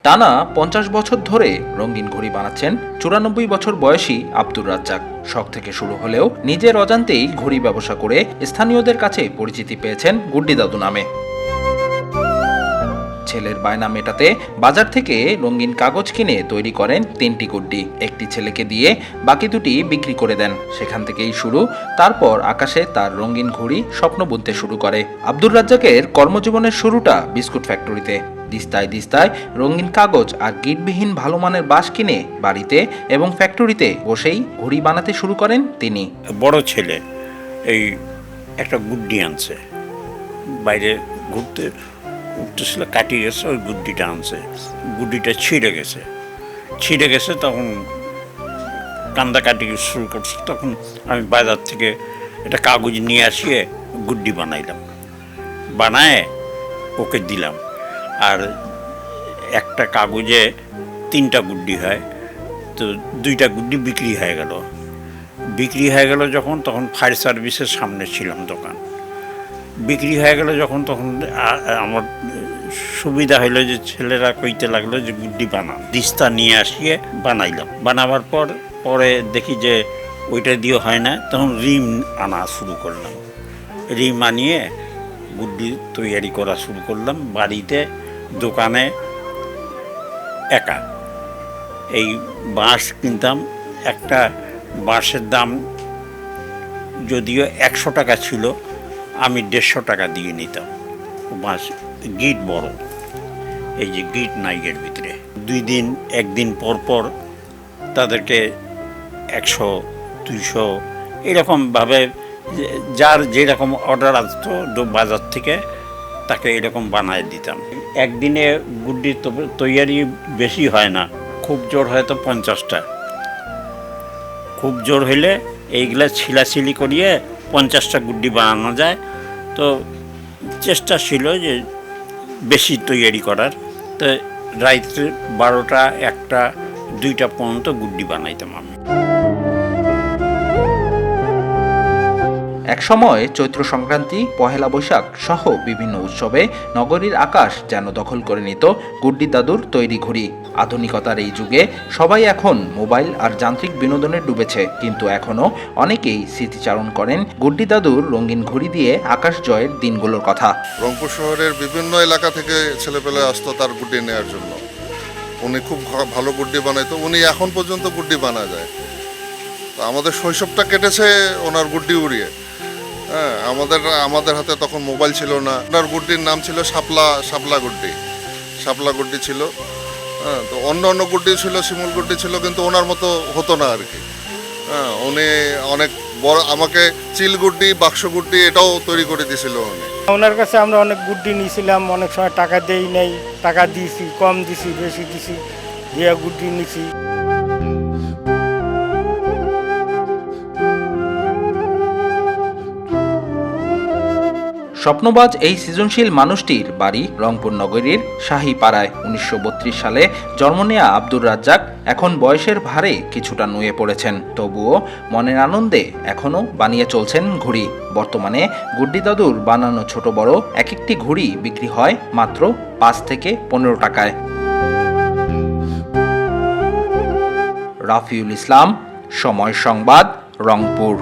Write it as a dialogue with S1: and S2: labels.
S1: টানা ৫০ বছর ধরে রঙিন ঘড়ি বানাচ্ছেন ৯৪ বছর বয়সী আব্দুর রাজ্জাক। শখ থেকে শুরু হলেও নিজের অজান্তেই ঘড়ি ব্যবসা করে স্থানীয়দের কাছে পরিচিতি পেয়েছেন গুড্ডি দাদু নামে। ছেলের বায়না মেটাতে বাজার থেকে রঙিন কাগজ কিনে তৈরি করেন ৩টি গুড্ডি। একটি ছেলেকে দিয়ে বাকি দুটি বিক্রি করে দেন। সেখান থেকেই শুরু। তারপর আকাশে তার রঙিন ঘড়ি স্বপ্ন বুনতে শুরু করে। আব্দুর রাজ্জাকের কর্মজীবনের শুরুটা বিস্কুট ফ্যাক্টরিতে। দিস্তায় দিস্তায় রঙিন কাগজ আর গিটবিহীন ভালো মানের বাঁশ কিনে বাড়িতে এবং ফ্যাক্টরিতে বসেই ঘড়ি বানাতে শুরু করেন তিনি।
S2: বড় ছেলে এই একটা গুড্ডি আনছে, বাইরে ঘুরতে উঠতেছিল, কাটিয়ে গেছে, ওই গুড্ডিটা আনছে, গুড্ডিটা ছিঁড়ে গেছে তখন কান্দাকাটি শুরু করছে। তখন আমি বাজার থেকে একটা কাগজ নিয়ে আসিয়ে গুড্ডি বানাইলাম, বানায় ওকে দিলাম। আর একটা কাগজে 3টা গুড্ডি হয়, তো 2টা গুড্ডি বিক্রি হয়ে গেল যখন, তখন ফায়ার সার্ভিসের সামনে ছিলাম দোকান। বিক্রি হয়ে গেল যখন, তখন আমার সুবিধা হইলো যে ছেলেরা কইতে লাগলো যে গুড্ডি বানান, দিস্তা নিয়ে আসিয়ে বানাইলাম। বানাবার পরে দেখি যে ওইটা দিয়ে হয় না, তখন রিম আনা শুরু করলাম। রিম আনিয়ে গুড্ডি তৈরি করা শুরু করলাম বাড়িতে, দোকানে একা। এই বাঁশ কিনতাম, একটা বাঁশের দাম যদিও 100 টাকা ছিল, আমি 150 টাকা দিয়ে নিতাম। বাঁশ গিট বড়, এই যে গিট নাইগের ভিতরে 1 দিন পর তাদেরকে 100, 200 এরকমভাবে যার যেরকম অর্ডার আসতো বাজার থেকে তাকে এরকম বানায় দিতাম। একদিনে গুড্ডি তৈরি বেশি হয় না, খুব জোর হয়তো 50টা। খুব জোর হইলে এইগুলা ছিলাছিলি করিয়ে 50টা গুড্ডি বানানো যায়। তো চেষ্টা ছিল যে বেশি তৈরি করার। তো রাত্রে 12টা, 1টা, 2টা পর্যন্ত গুড্ডি বানাইতাম আমি।
S1: একসময় চৈত্র সংক্রান্তি, পহেলা বৈশাখ সহ বিভিন্ন উৎসবে নগরীর আকাশ যেন দখল করে নিত গুড্ডি দাদুর তৈরি ঘড়ি। আধুনিকতার এই যুগে সবাই এখন মোবাইল আর যান্ত্রিক বিনোদনে ডুবেছে, কিন্তু এখনো অনেকেই স্মৃতিচারণ করেন গুড্ডি দাদুর রঙিন ঘড়ি দিয়ে আকাশ জয়ের দিনগুলোর কথা।
S3: রংপুর শহরের বিভিন্ন এলাকা থেকে ছেলেপেলে আসতো তার গুড্ডি নেওয়ার জন্য। উনি খুব ভালো গুড্ডি বানাইতো, উনি এখন পর্যন্ত গুড্ডি বানা যায়। তো আমাদের শৈশবটা কেটেছে ওনার গুড্ডি উড়িয়ে। হ্যাঁ, আমাদের হাতে তখন মোবাইল ছিল না। ওনার গুড্ডির নাম ছিল শাপলা গুড্ডি ছিল। হ্যাঁ, তো অন্য গুড্ডি ছিল, শিমুল গুড্ডি ছিল, কিন্তু ওনার মতো হতো না আর কি। হ্যাঁ, উনি অনেক বড় আমাকে চিল গুড্ডি, বাক্স গুড্ডি এটাও তৈরি করে দিয়েছিল উনি।
S4: ওনার কাছে আমরা অনেক গুড্ডি নিয়েছিলাম, অনেক সময় টাকা দেই নাই, টাকা দিয়েছি, কম দিছি, বেশি দিছি, দিয়ে গুড্ডি নিছি।
S1: স্বপ্নবাজ এই সৃজনশীল মানুষটির বাড়ি রংপুর নগরীর শাহীপাড়ায়। 1932 সালে জন্ম নেয়া আব্দুর রাজ্জাক এখন বয়সের ভারে কিছুটা নুয়ে পড়েছেন, তবুও মনের আনন্দে এখনও বানিয়ে চলছেন ঘড়ি। বর্তমানে গুড্ডি দাদুর বানানো ছোট বড় এক একটি ঘড়ি বিক্রি হয় মাত্র 5 থেকে 15 টাকায়। রাফিউল ইসলাম, সময় সংবাদ, রংপুর।